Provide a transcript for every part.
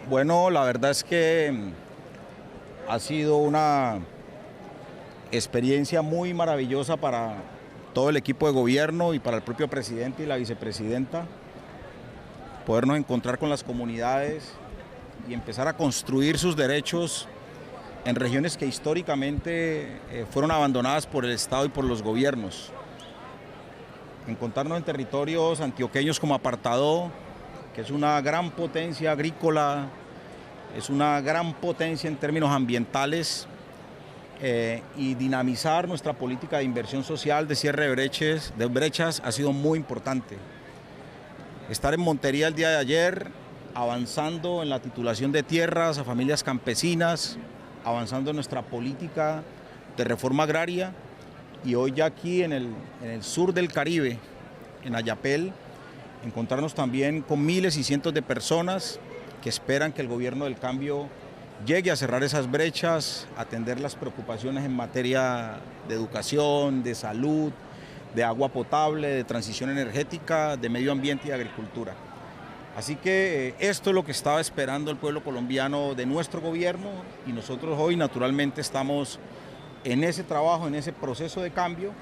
Bueno, la verdad es que ha sido una experiencia muy maravillosa para todo el equipo de gobierno y para el propio presidente y la vicepresidenta, podernos encontrar con las comunidades y empezar a construir sus derechos en regiones que históricamente fueron abandonadas por el Estado y por los gobiernos. Encontrarnos en territorios antioqueños como Apartadó, que es una gran potencia agrícola, es una gran potencia en términos ambientales, y dinamizar nuestra política de inversión social, de cierre de brechas ha sido muy importante. Estar en Montería el día de ayer, avanzando en la titulación de tierras a familias campesinas, avanzando en nuestra política de reforma agraria, y hoy ya aquí en el sur del Caribe, en Ayapel, encontrarnos también con miles y cientos de personas que esperan que el gobierno del cambio llegue a cerrar esas brechas, atender las preocupaciones en materia de educación, de salud, de agua potable, de transición energética, de medio ambiente y de agricultura. Así que esto es lo que estaba esperando el pueblo colombiano de nuestro gobierno, y nosotros hoy naturalmente estamos en ese trabajo, en ese proceso de cambio,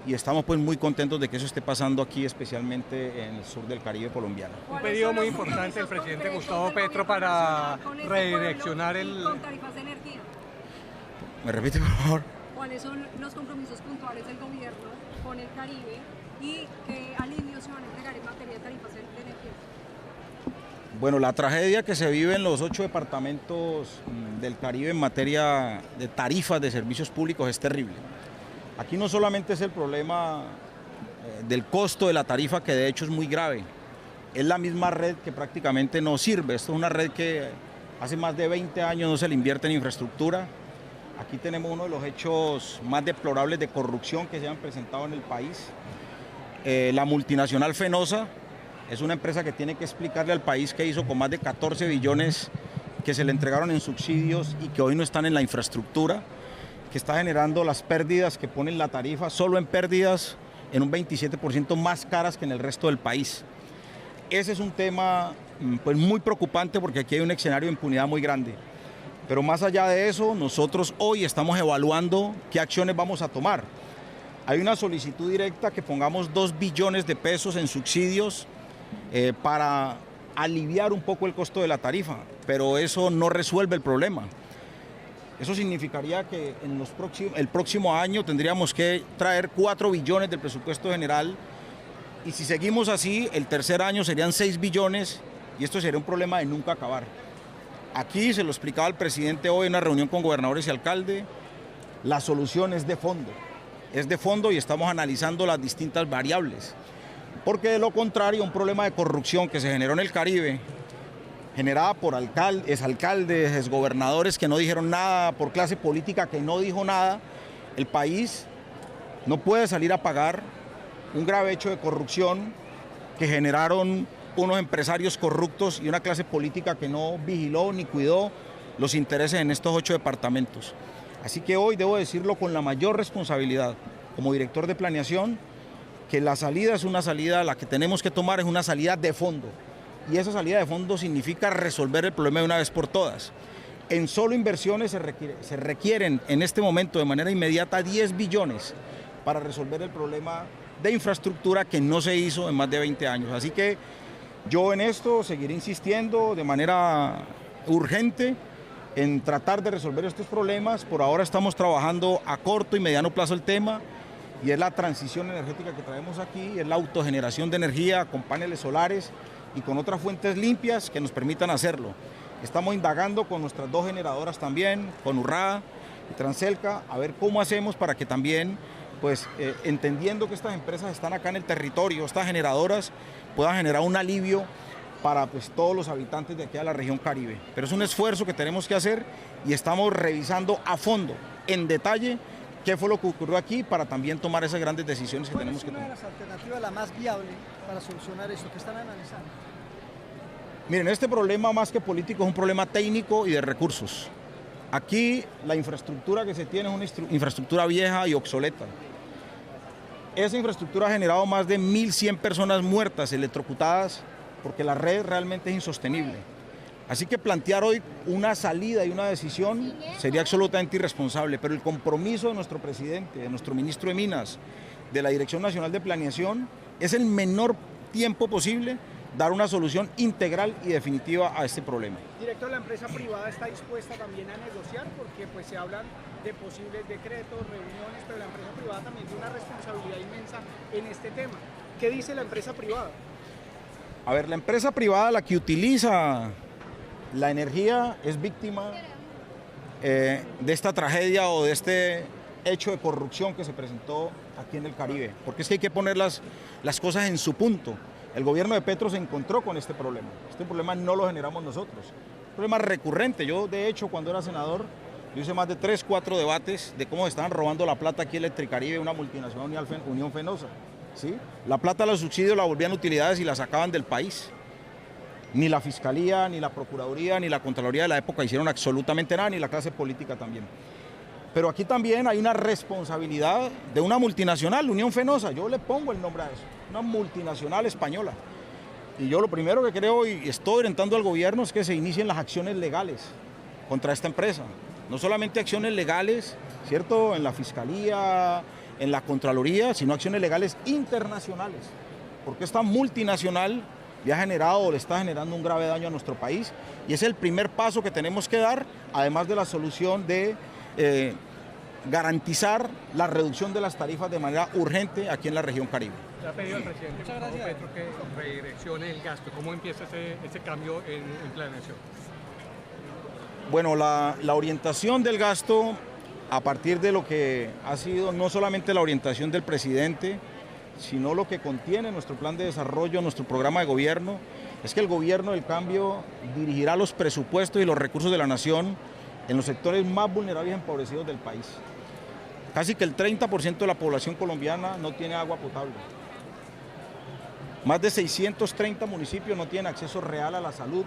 y estamos pues muy contentos de que eso esté pasando aquí, especialmente en el sur del Caribe colombiano. Un pedido muy importante del presidente Gustavo Petro para redireccionar el... con tarifas de energía. ¿Me repite, por favor? ¿Cuáles son los compromisos puntuales del gobierno con el Caribe y qué alivios se van a entregar en materia de tarifas de energía? Bueno, la tragedia que se vive en los 8 departamentos del Caribe en materia de tarifas de servicios públicos es terrible. Aquí no solamente es el problema del costo de la tarifa, que de hecho es muy grave, es la misma red que prácticamente no sirve. Esto es una red que hace más de 20 años no se le invierte en infraestructura. Aquí tenemos uno de los hechos más deplorables de corrupción que se han presentado en el país. La multinacional Fenosa es una empresa que tiene que explicarle al país qué hizo con más de 14 billones que se le entregaron en subsidios y que hoy no están en la infraestructura, que está generando las pérdidas que ponen la tarifa, solo en pérdidas, en un 27% más caras que en el resto del país. Ese es un tema pues, muy preocupante, porque aquí hay un escenario de impunidad muy grande. Pero más allá de eso, nosotros hoy estamos evaluando qué acciones vamos a tomar. Hay una solicitud directa que pongamos 2 billones de pesos en subsidios para aliviar un poco el costo de la tarifa, pero eso no resuelve el problema. Eso significaría que en el próximo año tendríamos que traer 4 billones del presupuesto general, y si seguimos así, el tercer año serían 6 billones, y esto sería un problema de nunca acabar. Aquí se lo explicaba el presidente hoy en una reunión con gobernadores y alcaldes, la solución es de fondo y estamos analizando las distintas variables, porque de lo contrario, un problema de corrupción que se generó en el Caribe, generada por exalcaldes, exgobernadores que no dijeron nada, por clase política que no dijo nada, el país no puede salir a pagar un grave hecho de corrupción que generaron unos empresarios corruptos y una clase política que no vigiló ni cuidó los intereses en estos 8 departamentos. Así que hoy debo decirlo con la mayor responsabilidad, como director de planeación, que la salida es una salida, la que tenemos que tomar es una salida de fondo. Y esa salida de fondo significa resolver el problema de una vez por todas. En solo inversiones se requieren en este momento de manera inmediata 10 billones para resolver el problema de infraestructura que no se hizo en más de 20 años. Así que yo en esto seguiré insistiendo de manera urgente en tratar de resolver estos problemas. Por ahora estamos trabajando a corto y mediano plazo el tema, y es la transición energética que traemos aquí, es la autogeneración de energía con paneles solares y con otras fuentes limpias que nos permitan hacerlo. Estamos indagando con nuestras 2 generadoras también, con Urrá y Transelca, a ver cómo hacemos para que también, pues entendiendo que estas empresas están acá en el territorio, estas generadoras puedan generar un alivio para pues, todos los habitantes de aquí de la región Caribe. Pero es un esfuerzo que tenemos que hacer, y estamos revisando a fondo, en detalle, qué fue lo que ocurrió aquí para también tomar esas grandes decisiones que tenemos que tomar. ¿Cuál es una de las alternativas la más viable para solucionar esto que están analizando? Miren, este problema más que político es un problema técnico y de recursos. Aquí la infraestructura que se tiene es una infraestructura vieja y obsoleta. Esa infraestructura ha generado más de 1.100 personas muertas, electrocutadas, porque la red realmente es insostenible. Así que plantear hoy una salida y una decisión sería absolutamente irresponsable, pero el compromiso de nuestro presidente, de nuestro ministro de Minas, de la Dirección Nacional de Planeación, es el menor tiempo posible dar una solución integral y definitiva a este problema. Director, ¿la empresa privada está dispuesta también a negociar? Porque pues se hablan de posibles decretos, reuniones, pero la empresa privada también tiene una responsabilidad inmensa en este tema. ¿Qué dice la empresa privada? A ver, la empresa privada, la que utiliza la energía, es víctima de esta tragedia o de este hecho de corrupción que se presentó aquí en el Caribe, porque es que hay que poner las cosas en su punto. El gobierno de Petro se encontró con este problema no lo generamos nosotros, es un problema recurrente. Yo, de hecho, cuando era senador, yo hice más de 3, 4 debates de cómo se estaban robando la plata aquí en Electricaribe, una multinacional, Unión Fenosa, ¿sí? La plata de los subsidios la volvían utilidades y la sacaban del país. Ni la Fiscalía, ni la Procuraduría, ni la Contraloría de la época hicieron absolutamente nada, ni la clase política también. Pero aquí también hay una responsabilidad de una multinacional, Unión Fenosa, yo le pongo el nombre a eso, una multinacional española. Y yo lo primero que creo y estoy orientando al gobierno es que se inicien las acciones legales contra esta empresa. No solamente acciones legales, ¿cierto?, en la Fiscalía, en la Contraloría, sino acciones legales internacionales. Porque esta multinacional le ha generado o le está generando un grave daño a nuestro país y es el primer paso que tenemos que dar, además de la solución de garantizar la reducción de las tarifas de manera urgente aquí en la región Caribe. Le ha pedido al presidente Gustavo Petro que redireccione el gasto. ¿Cómo empieza ese cambio en planeación? Bueno, la orientación del gasto, a partir de lo que ha sido no solamente la orientación del presidente, sino lo que contiene nuestro plan de desarrollo, nuestro programa de gobierno, es que el gobierno del cambio dirigirá los presupuestos y los recursos de la nación en los sectores más vulnerables y empobrecidos del país. Casi que el 30% de la población colombiana no tiene agua potable. Más de 630 municipios no tienen acceso real a la salud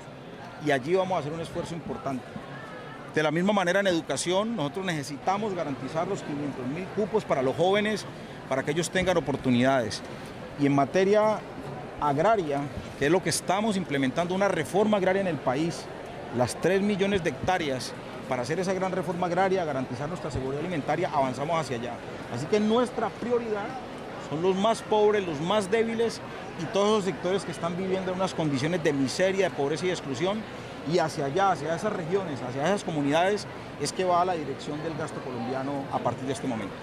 y allí vamos a hacer un esfuerzo importante. De la misma manera, en educación, nosotros necesitamos garantizar los 500.000 cupos para los jóvenes, para que ellos tengan oportunidades. Y en materia agraria, que es lo que estamos implementando, una reforma agraria en el país, las 3 millones de hectáreas, para hacer esa gran reforma agraria, garantizar nuestra seguridad alimentaria, avanzamos hacia allá. Así que nuestra prioridad son los más pobres, los más débiles y todos los sectores que están viviendo en unas condiciones de miseria, de pobreza y de exclusión. Y hacia allá, hacia esas regiones, hacia esas comunidades, es que va la dirección del gasto colombiano a partir de este momento.